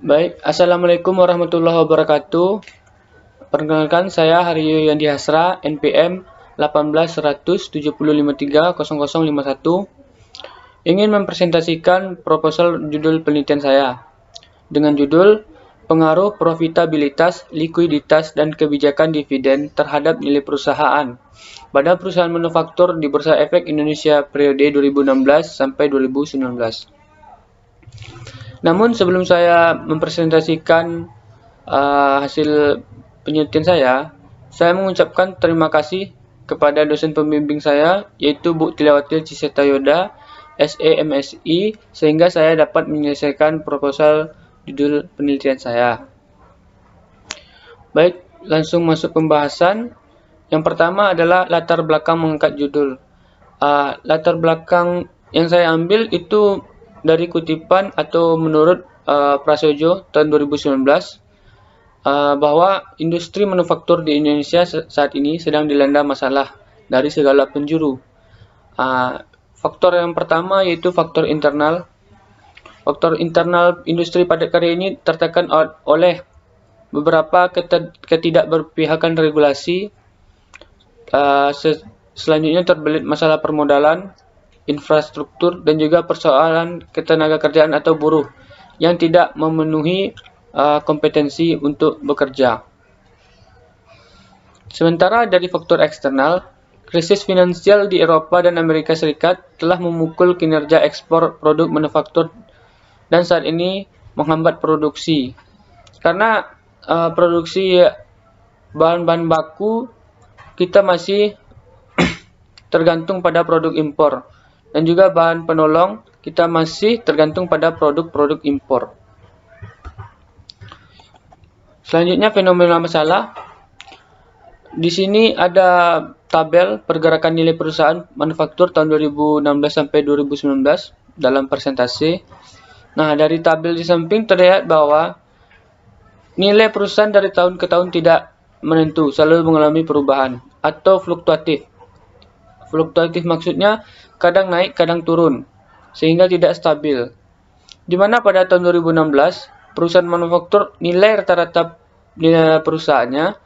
Baik, Assalamualaikum warahmatullahi wabarakatuh. Perkenalkan, saya Haryo Yandi Hasra, NPM 18.17053.0051, ingin mempresentasikan proposal judul penelitian saya dengan judul Pengaruh Profitabilitas, Likuiditas, dan Kebijakan Dividen terhadap nilai perusahaan pada perusahaan manufaktur di Bursa Efek Indonesia periode 2016 sampai 2019. Namun sebelum saya mempresentasikan hasil penelitian saya mengucapkan terima kasih kepada dosen pembimbing saya, yaitu Bu Tilawatil Cisetayoda, SE MSI, sehingga saya dapat menyelesaikan proposal judul penelitian saya. Baik, langsung masuk pembahasan. Yang pertama adalah latar belakang mengangkat judul. Latar belakang yang saya ambil itu dari kutipan atau menurut Prasojo tahun 2019 bahwa industri manufaktur di Indonesia saat ini sedang dilanda masalah dari segala penjuru. Faktor yang pertama yaitu faktor internal. Faktor internal industri padat karya ini tertekan oleh beberapa ketidakberpihakan regulasi. Selanjutnya terbelit masalah permodalan, infrastruktur, dan juga persoalan ketenaga kerjaan atau buruh yang tidak memenuhi kompetensi untuk bekerja. Sementara dari faktor eksternal, krisis finansial di Eropa dan Amerika Serikat telah memukul kinerja ekspor produk manufaktur dan saat ini menghambat produksi. Karena produksi bahan-bahan baku kita masih tergantung pada produk impor, dan juga bahan penolong kita masih tergantung pada produk-produk impor. Selanjutnya fenomena masalah. Di sini ada tabel pergerakan nilai perusahaan manufaktur tahun 2016 sampai 2019 dalam persentase. Nah, dari tabel di samping terlihat bahwa nilai perusahaan dari tahun ke tahun tidak menentu, selalu mengalami perubahan atau fluktuatif. Fluktuatif maksudnya kadang naik, kadang turun, sehingga tidak stabil. Di mana pada tahun 2016, perusahaan manufaktur nilai rata-rata nilai perusahaannya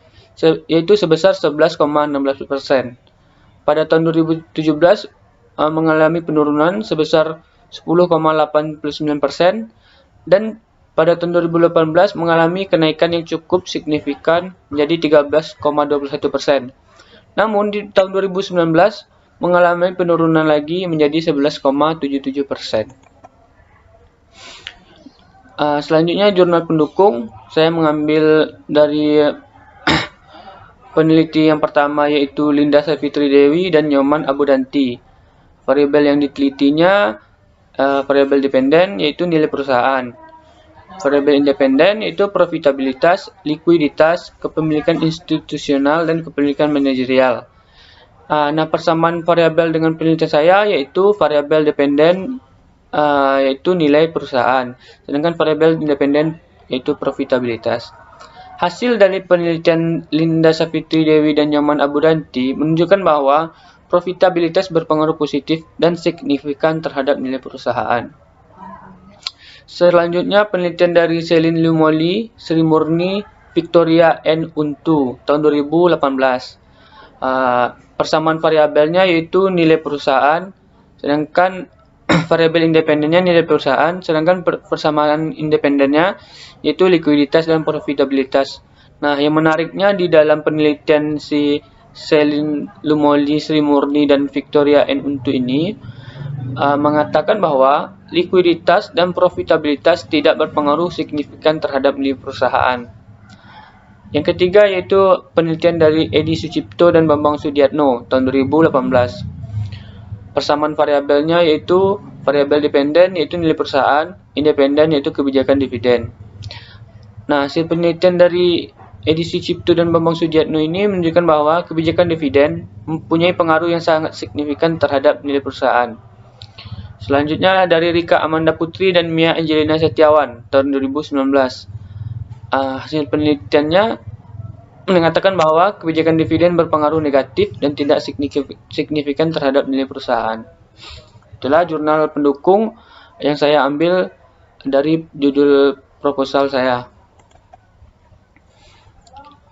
yaitu sebesar 11,16%. Pada tahun 2017 mengalami penurunan sebesar 10,89%, dan pada tahun 2018 mengalami kenaikan yang cukup signifikan menjadi 13,21%. Namun di tahun 2019 mengalami penurunan lagi menjadi 11,77%. Selanjutnya jurnal pendukung, saya mengambil dari peneliti yang pertama yaitu Linda Savitri Dewi dan Nyoman Abudanti. Variabel yang ditelitinya variabel dependen yaitu nilai perusahaan. Variabel independen yaitu profitabilitas, likuiditas, kepemilikan institusional, dan kepemilikan manajerial. Nah, persamaan variabel dengan penelitian saya yaitu variabel dependen yaitu nilai perusahaan, sedangkan variabel independen yaitu profitabilitas. Hasil dari penelitian Linda Savitri Dewi dan Nyoman Abudanti menunjukkan bahwa profitabilitas berpengaruh positif dan signifikan terhadap nilai perusahaan. Selanjutnya penelitian dari Celine Lumoli, Sri Murni, Victoria N. Untu tahun 2018. Persamaan variabelnya yaitu nilai perusahaan, sedangkan variabel independennya nilai perusahaan, sedangkan persamaan independennya yaitu likuiditas dan profitabilitas. Nah, yang menariknya di dalam penelitian si Celine Lumoli, Sri Murni, dan Victoria N. Untu ini mengatakan bahwa likuiditas dan profitabilitas tidak berpengaruh signifikan terhadap nilai perusahaan. Yang ketiga yaitu penelitian dari Edi Sucipto dan Bambang Sudiatno tahun 2018. Persamaan variabelnya yaitu variabel dependen yaitu nilai perusahaan, independen yaitu kebijakan dividen. Nah, hasil penelitian dari Edi Sucipto dan Bambang Sudiatno ini menunjukkan bahwa kebijakan dividen mempunyai pengaruh yang sangat signifikan terhadap nilai perusahaan. Selanjutnya dari Rika Amanda Putri dan Mia Angelina Setiawan tahun 2019. Hasil penelitiannya mengatakan bahwa kebijakan dividen berpengaruh negatif dan tidak signifikan terhadap nilai perusahaan. Itulah jurnal pendukung yang saya ambil dari judul proposal saya.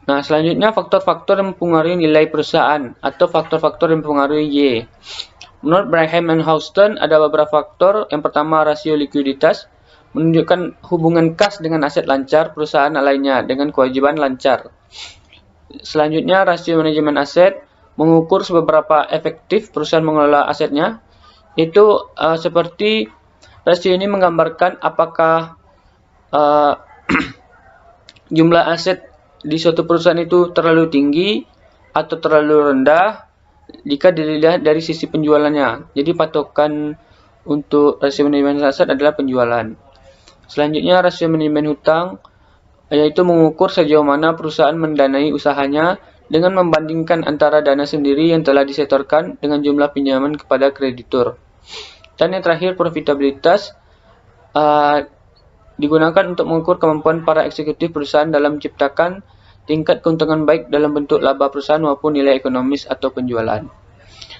Nah, selanjutnya faktor-faktor yang mempengaruhi nilai perusahaan atau faktor-faktor yang mempengaruhi Y. Menurut Braham and Houston, ada beberapa faktor. Yang pertama, rasio likuiditas menunjukkan hubungan kas dengan aset lancar perusahaan lainnya dengan kewajiban lancar. Selanjutnya, rasio manajemen aset mengukur seberapa efektif perusahaan mengelola asetnya. Itu seperti rasio ini menggambarkan apakah jumlah aset di suatu perusahaan itu terlalu tinggi atau terlalu rendah jika dilihat dari sisi penjualannya. Jadi patokan untuk rasio manajemen aset adalah penjualan. Selanjutnya, rasio manajemen hutang yaitu mengukur sejauh mana perusahaan mendanai usahanya dengan membandingkan antara dana sendiri yang telah disetorkan dengan jumlah pinjaman kepada kreditur. Dan yang terakhir, profitabilitas digunakan untuk mengukur kemampuan para eksekutif perusahaan dalam menciptakan tingkat keuntungan baik dalam bentuk laba perusahaan maupun nilai ekonomis atau penjualan.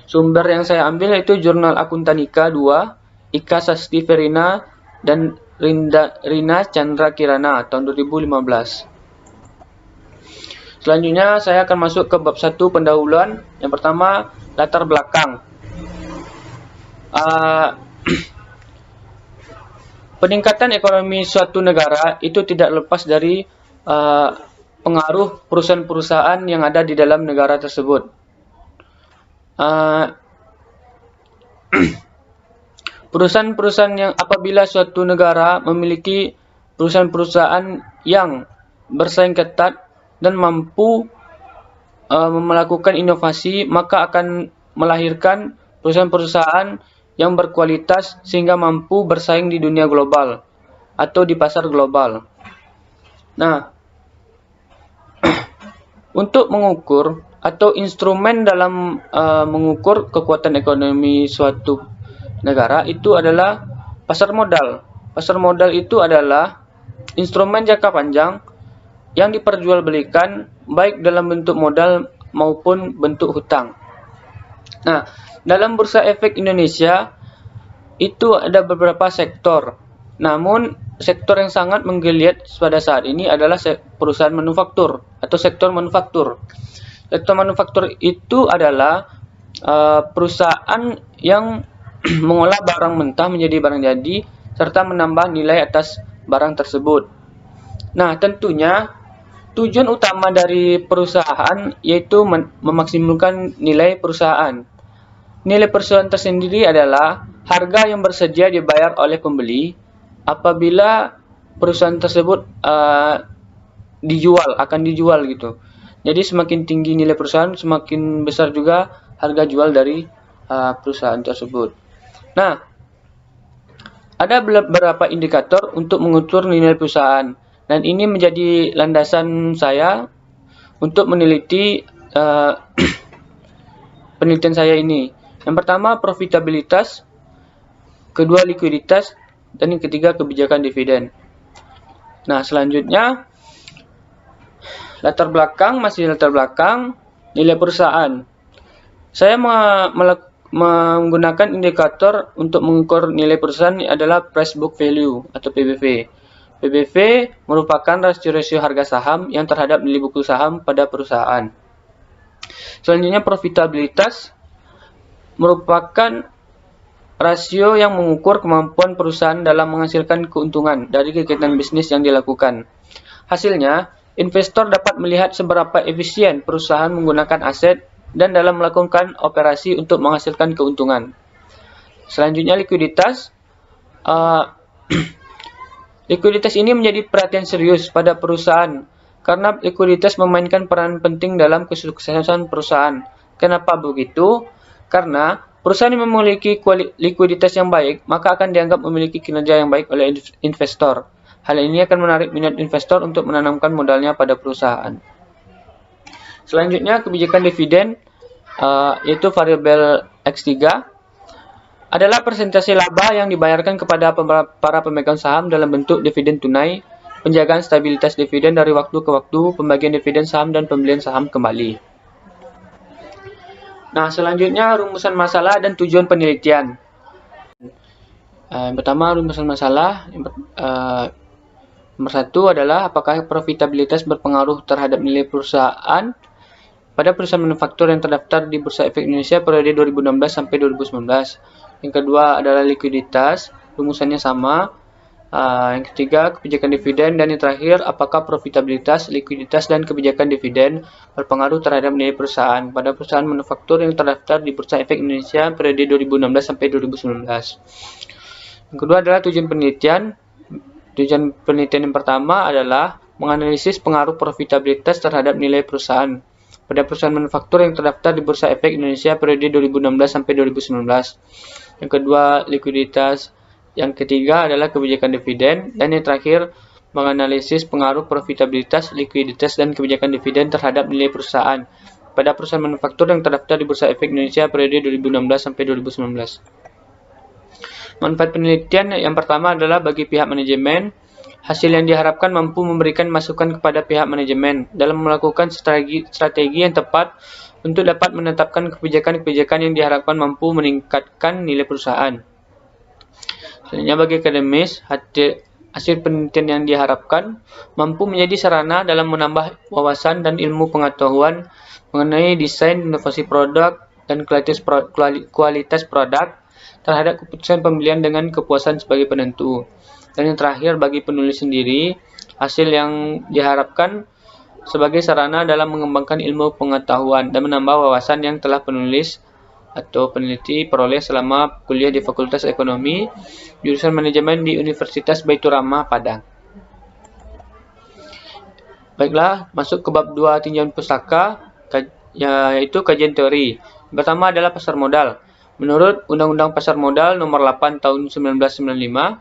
Sumber yang saya ambil yaitu Jurnal Akuntanika 2, Ika Sasti Verina dan Rina Chandra Kirana tahun 2015. Selanjutnya saya akan masuk ke bab 1 pendahuluan. Yang pertama, latar belakang. Peningkatan ekonomi suatu negara itu tidak lepas dari pengaruh perusahaan-perusahaan yang ada di dalam negara tersebut. Perusahaan-perusahaan yang apabila suatu negara memiliki perusahaan-perusahaan yang bersaing ketat dan mampu melakukan inovasi, maka akan melahirkan perusahaan-perusahaan yang berkualitas sehingga mampu bersaing di dunia global atau di pasar global. Nah, untuk mengukur atau instrumen dalam mengukur kekuatan ekonomi suatu negara itu adalah pasar modal. Pasar modal itu adalah instrumen jangka panjang yang diperjualbelikan baik dalam bentuk modal maupun bentuk hutang. Nah, dalam Bursa Efek Indonesia itu ada beberapa sektor. Namun sektor yang sangat menggeliat pada saat ini adalah perusahaan manufaktur atau sektor manufaktur. Sektor manufaktur itu adalah perusahaan yang mengolah barang mentah menjadi barang jadi serta menambah nilai atas barang tersebut. Nah, tentunya tujuan utama dari perusahaan yaitu memaksimalkan nilai perusahaan. Nilai perusahaan tersendiri adalah harga yang bersedia dibayar oleh pembeli apabila perusahaan tersebut akan dijual gitu. Jadi semakin tinggi nilai perusahaan, semakin besar juga harga jual dari perusahaan tersebut. Nah, ada beberapa indikator untuk mengukur nilai perusahaan, dan ini menjadi landasan saya untuk meneliti penelitian saya ini. Yang pertama, profitabilitas, kedua likuiditas, dan yang ketiga kebijakan dividen. Nah, selanjutnya latar belakang, nilai perusahaan. Saya menggunakan indikator untuk mengukur nilai perusahaan adalah price book value atau PBV. PBV merupakan rasio harga saham yang terhadap nilai buku saham pada perusahaan. Selanjutnya, profitabilitas merupakan rasio yang mengukur kemampuan perusahaan dalam menghasilkan keuntungan dari kegiatan bisnis yang dilakukan. Hasilnya, investor dapat melihat seberapa efisien perusahaan menggunakan aset dan dalam melakukan operasi untuk menghasilkan keuntungan. Selanjutnya, likuiditas. Likuiditas ini menjadi perhatian serius pada perusahaan karena likuiditas memainkan peran penting dalam kesuksesan perusahaan. Kenapa begitu? Karena perusahaan yang memiliki likuiditas yang baik, maka akan dianggap memiliki kinerja yang baik oleh investor. Hal ini akan menarik minat investor untuk menanamkan modalnya pada perusahaan. Selanjutnya, kebijakan dividen, yaitu variabel X3, adalah persentase laba yang dibayarkan kepada para pemegang saham dalam bentuk dividen tunai, penjagaan stabilitas dividen dari waktu ke waktu, pembagian dividen saham, dan pembelian saham kembali. Nah, selanjutnya rumusan masalah dan tujuan penelitian. Yang pertama, rumusan masalah. Nomor 1 adalah apakah profitabilitas berpengaruh terhadap nilai perusahaan pada perusahaan manufaktur yang terdaftar di Bursa Efek Indonesia periode 2016 sampai 2019. Yang kedua adalah likuiditas, rumusannya sama. Yang ketiga, kebijakan dividen, dan yang terakhir, apakah profitabilitas, likuiditas, dan kebijakan dividen berpengaruh terhadap nilai perusahaan pada perusahaan manufaktur yang terdaftar di Bursa Efek Indonesia periode 2016 sampai 2019. Yang kedua adalah tujuan penelitian. Tujuan penelitian yang pertama adalah menganalisis pengaruh profitabilitas terhadap nilai perusahaan pada perusahaan manufaktur yang terdaftar di Bursa Efek Indonesia periode 2016 sampai 2019. Yang kedua, likuiditas. Yang ketiga adalah kebijakan dividen, dan yang terakhir menganalisis pengaruh profitabilitas, likuiditas, dan kebijakan dividen terhadap nilai perusahaan pada perusahaan manufaktur yang terdaftar di Bursa Efek Indonesia periode 2016 sampai 2019. Manfaat penelitian yang pertama adalah bagi pihak manajemen. Hasil yang diharapkan mampu memberikan masukan kepada pihak manajemen dalam melakukan strategi yang tepat untuk dapat menetapkan kebijakan-kebijakan yang diharapkan mampu meningkatkan nilai perusahaan. Selanjutnya bagi akademis, hasil penelitian yang diharapkan mampu menjadi sarana dalam menambah wawasan dan ilmu pengetahuan mengenai desain, inovasi produk, dan kualitas produk terhadap keputusan pembelian dengan kepuasan sebagai penentu. Dan yang terakhir bagi penulis sendiri, hasil yang diharapkan sebagai sarana dalam mengembangkan ilmu pengetahuan dan menambah wawasan yang telah penulis atau peneliti peroleh selama kuliah di Fakultas Ekonomi, jurusan Manajemen di Universitas Baitur Rahmah, Padang. Baiklah, masuk ke bab 2 tinjauan pustaka, yaitu kajian teori. Yang pertama adalah pasar modal. Menurut Undang-Undang Pasar Modal Nomor 8 Tahun 1995,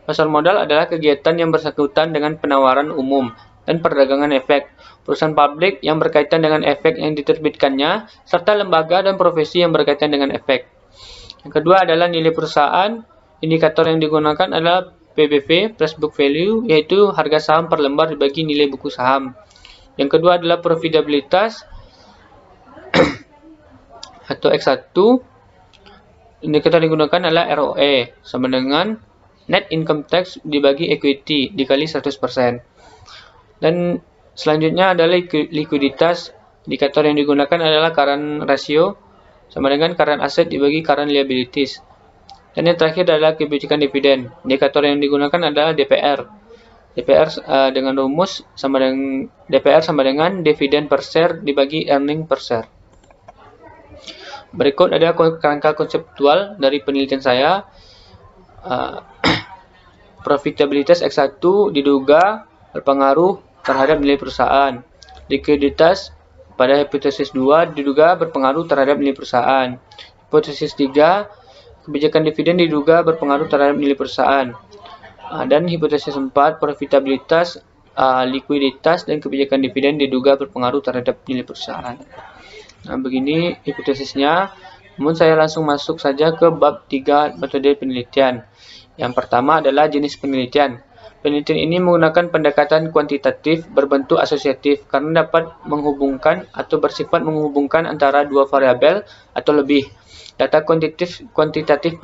pasar modal adalah kegiatan yang bersangkutan dengan penawaran umum dan perdagangan efek, perusahaan publik yang berkaitan dengan efek yang diterbitkannya, serta lembaga dan profesi yang berkaitan dengan efek. Yang kedua adalah nilai perusahaan. Indikator yang digunakan adalah PBV, Price Book Value, yaitu harga saham per lembar dibagi nilai buku saham. Yang kedua adalah profitabilitas atau X1. Indikator yang digunakan adalah ROE, sama dengan Net Income Tax dibagi Equity dikali 100%. Dan selanjutnya adalah likuiditas. Indikator yang digunakan adalah current ratio, sama dengan current asset dibagi current liabilities. Dan yang terakhir adalah kebijakan dividen. Indikator yang digunakan adalah DPR. DPR dengan rumus DPR sama dengan dividen per share dibagi earning per share. Berikut ada kerangka konseptual dari penelitian saya. Profitabilitas X1 diduga berpengaruh terhadap nilai perusahaan. Likuiditas pada hipotesis 2 diduga berpengaruh terhadap nilai perusahaan. Hipotesis 3, kebijakan dividen diduga berpengaruh terhadap nilai perusahaan. Dan hipotesis 4, profitabilitas, likuiditas, dan kebijakan dividen diduga berpengaruh terhadap nilai perusahaan. Nah, begini hipotesisnya. Namun saya langsung masuk saja ke bab 3 metode penelitian. Yang pertama adalah jenis penelitian. Penelitian ini menggunakan pendekatan kuantitatif berbentuk asosiatif karena dapat menghubungkan atau bersifat menghubungkan antara dua variabel atau lebih. Data kuantitatif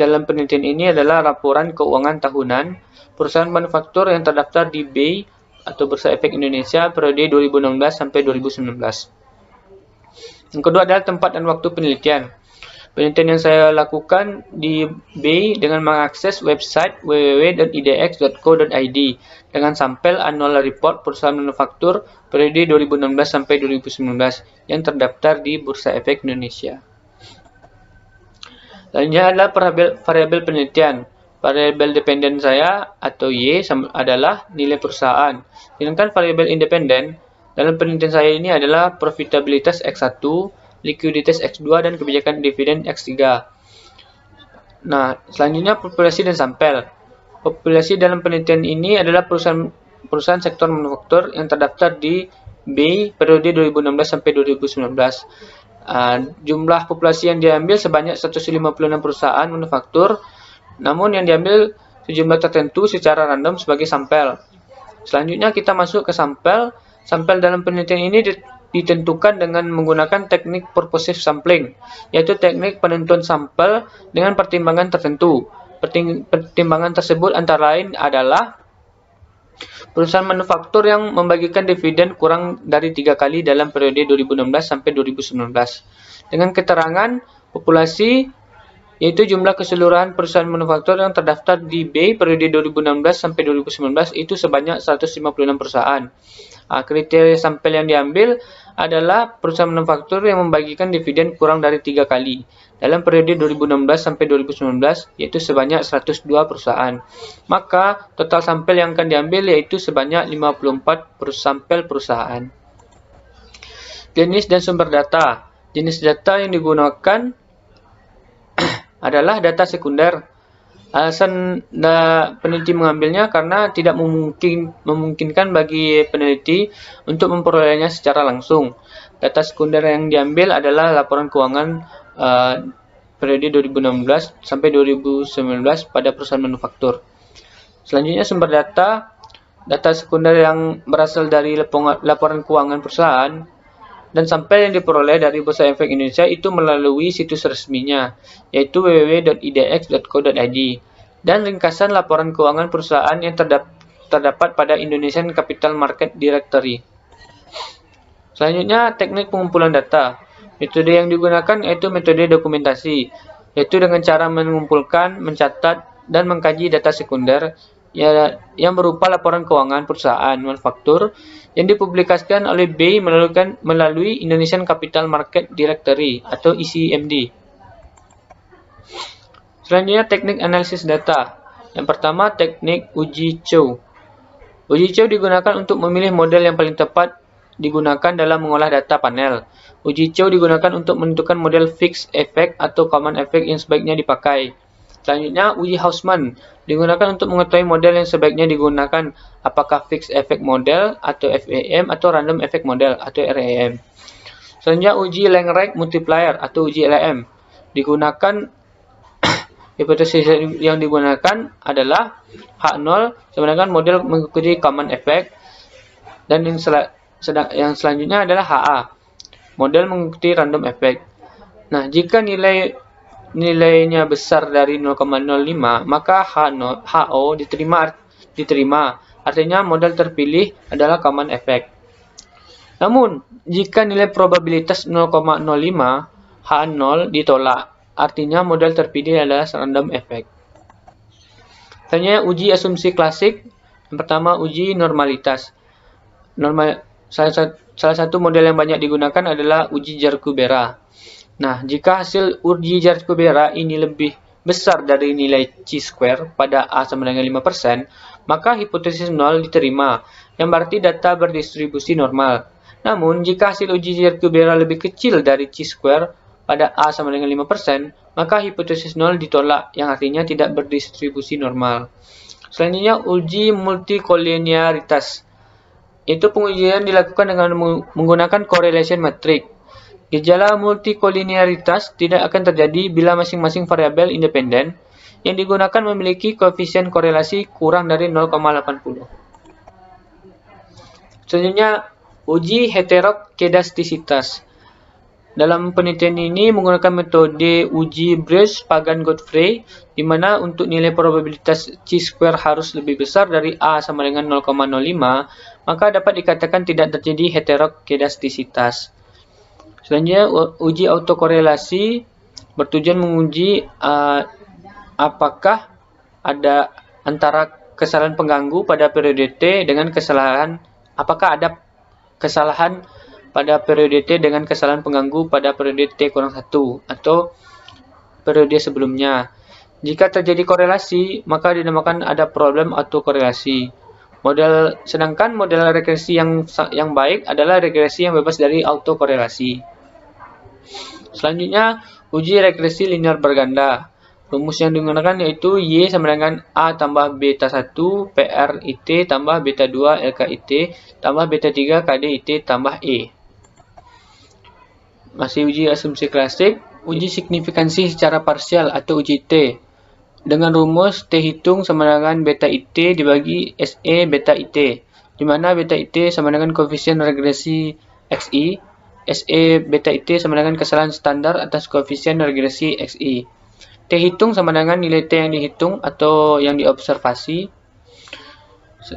dalam penelitian ini adalah laporan keuangan tahunan perusahaan manufaktur yang terdaftar di BEI atau Bursa Efek Indonesia periode 2016 sampai 2019. Yang kedua adalah tempat dan waktu penelitian. Penelitian yang saya lakukan di BEI dengan mengakses website www.idx.co.id dengan sampel annual report perusahaan manufaktur periode 2016 sampai 2019 yang terdaftar di Bursa Efek Indonesia. Selanjutnya adalah variabel penelitian. Variabel dependen saya atau Y adalah nilai perusahaan. Sedangkan variabel independen dalam penelitian saya ini adalah profitabilitas X1, likuiditas X2, dan kebijakan dividen X3. Nah, selanjutnya populasi dan sampel. Populasi dalam penelitian ini adalah perusahaan sektor manufaktur yang terdaftar di BEI periode 2016 sampai 2019. Jumlah populasi yang diambil sebanyak 156 perusahaan manufaktur, namun yang diambil sejumlah tertentu secara random sebagai sampel. Selanjutnya kita masuk ke sampel. Sampel dalam penelitian ini ditentukan dengan menggunakan teknik purposive sampling, yaitu teknik penentuan sampel dengan pertimbangan tertentu. Pertimbangan tersebut antara lain adalah Perusahaan manufaktur yang membagikan dividen kurang dari 3 kali dalam periode 2016 sampai 2019. Dengan keterangan populasi, yaitu jumlah keseluruhan perusahaan manufaktur yang terdaftar di B periode 2016 sampai 2019 itu sebanyak 156 perusahaan. Kriteria sampel yang diambil adalah perusahaan manufaktur yang membagikan dividen kurang dari 3 kali dalam periode 2016 sampai 2019, yaitu sebanyak 102 perusahaan. Maka total sampel yang akan diambil yaitu sebanyak 54 sampel perusahaan. Jenis dan sumber data. Jenis data yang digunakan adalah data sekunder. Alasan peneliti mengambilnya karena tidak memungkinkan bagi peneliti untuk memperolehnya secara langsung. Data sekunder yang diambil adalah laporan keuangan periode 2016 sampai 2019 pada perusahaan manufaktur. Selanjutnya sumber data. Data sekunder yang berasal dari laporan keuangan perusahaan dan sampel yang diperoleh dari Bursa Efek Indonesia itu melalui situs resminya, yaitu www.idx.co.id, dan ringkasan laporan keuangan perusahaan yang terdapat pada Indonesian Capital Market Directory. Selanjutnya, teknik pengumpulan data. Metode yang digunakan yaitu metode dokumentasi, yaitu dengan cara mengumpulkan, mencatat, dan mengkaji data sekunder yang berupa laporan keuangan perusahaan manufaktur yang dipublikasikan oleh BI melalui Indonesian Capital Market Directory atau ICMD. Selanjutnya, teknik analisis data. Yang pertama, teknik uji Chow. Uji Chow digunakan untuk memilih model yang paling tepat digunakan dalam mengolah data panel. Uji Chow digunakan untuk menentukan model fixed effect atau common effect yang sebaiknya dipakai. Selanjutnya, uji Hausman digunakan untuk mengetahui model yang sebaiknya digunakan, apakah fixed effect model atau FEM atau random effect model atau RAM. Selanjutnya, uji Langrenz multiplier atau uji LM digunakan. Hipotesis yang digunakan adalah H0 sedangkan model mengikuti common effect, dan yang selanjutnya adalah HA, model mengikuti random effect. Nah, jika nilainya besar dari 0,05, maka HO diterima. Artinya model terpilih adalah common effect. Namun, jika nilai probabilitas 0,05, H0 ditolak. Artinya model terpilih adalah random effect. Selanjutnya, uji asumsi klasik. Yang pertama, uji normalitas. Salah satu model yang banyak digunakan adalah uji Jarku-Bera. Nah, jika hasil uji Jarku-Bera ini lebih besar dari nilai chi-square pada A sama dengan 5%, maka hipotesis 0 diterima, yang berarti data berdistribusi normal. Namun, jika hasil uji Jarku-Bera lebih kecil dari chi-square pada A sama dengan 5%, maka hipotesis 0 ditolak, yang artinya tidak berdistribusi normal. Selanjutnya, uji multikolinearitas. Itu pengujian dilakukan dengan menggunakan correlation matrix. Gejala multikolinearitas tidak akan terjadi bila masing-masing variabel independen yang digunakan memiliki koefisien korelasi kurang dari 0,80. Selanjutnya, uji heterokedastisitas. Dalam penelitian ini menggunakan metode uji Bruce-Pagan-Godfrey, di mana untuk nilai probabilitas chi-square harus lebih besar dari A sama dengan 0,05, maka dapat dikatakan tidak terjadi heterokedastisitas. Selanjutnya, uji autokorelasi bertujuan menguji apakah ada antara kesalahan pengganggu pada periode T dengan apakah ada kesalahan pada periode T dengan kesalahan pengganggu pada periode T-1 atau periode sebelumnya. Jika terjadi korelasi, maka dinamakan ada problem autokorelasi. Sedangkan model regresi yang baik adalah regresi yang bebas dari autokorelasi. Selanjutnya, uji regresi linear berganda. Rumus yang digunakan yaitu Y sama dengan A tambah beta 1 PR IT tambah beta 2 LK IT tambah beta 3 KD IT tambah E. Masih uji asumsi klasik, uji signifikansi secara parsial atau uji T. Dengan rumus T hitung sama dengan beta IT dibagi SE beta IT, di mana beta IT sama dengan koefisien regresi XI, SE beta IT sama dengan kesalahan standar atas koefisien regresi XI. T hitung sama dengan nilai T yang dihitung atau yang diobservasi.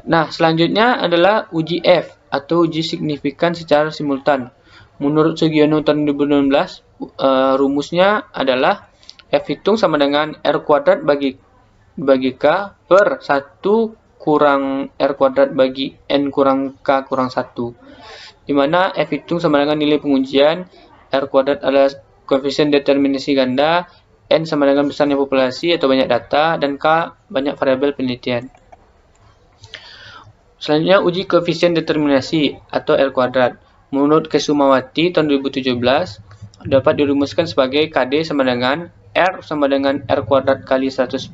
Nah, selanjutnya adalah uji F atau uji signifikan secara simultan. Menurut Sugiono tahun 2016, rumusnya adalah F hitung sama dengan R kuadrat bagi K per 1 kurang R kuadrat bagi N kurang K kurang 1. Di mana F hitung sama dengan nilai pengujian, R kuadrat adalah koefisien determinasi ganda, N sama dengan besarnya populasi atau banyak data, dan K banyak variabel penelitian. Selanjutnya uji koefisien determinasi atau R kuadrat. Menurut Kesumawati tahun 2017 dapat dirumuskan sebagai KD sama dengan R sama dengan R kuadrat kali 100%,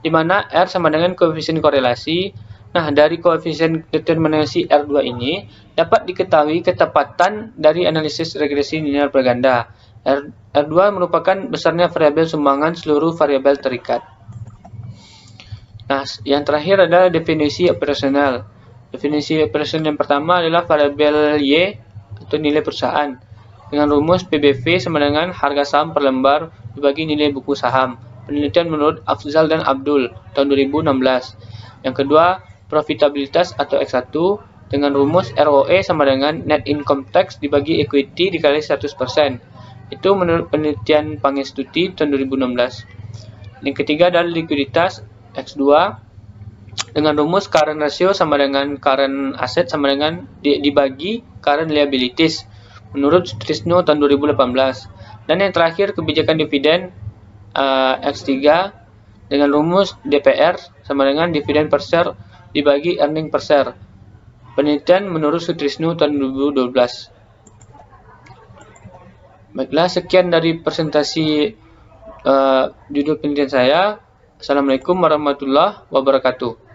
di mana R sama dengan koefisien korelasi. Nah, dari koefisien determinasi R2 ini dapat diketahui ketepatan dari analisis regresi linear berganda. R2 merupakan besarnya variabel sumbangan seluruh variabel terikat. Nah, yang terakhir adalah definisi operasional. Definisi operasional yang pertama adalah variabel Y atau nilai perusahaan dengan rumus PBV sama dengan harga saham per lembar dibagi nilai buku saham. Penelitian menurut Afzal dan Abdul tahun 2016. Yang kedua, profitabilitas atau X1 dengan rumus ROE sama dengan net income tax dibagi equity dikali 100%. Itu menurut penelitian Pangestuti tahun 2016. Yang ketiga adalah likuiditas X2 dengan rumus current ratio sama dengan current asset sama dengan dibagi current liabilities menurut Sutrisno tahun 2018. Dan yang terakhir kebijakan dividen X3 dengan rumus DPR sama dengan dividen per share dibagi earning per share. Penelitian menurut Sutrisno tahun 2012. Baiklah, sekian dari presentasi judul penelitian saya. Assalamualaikum warahmatullahi wabarakatuh.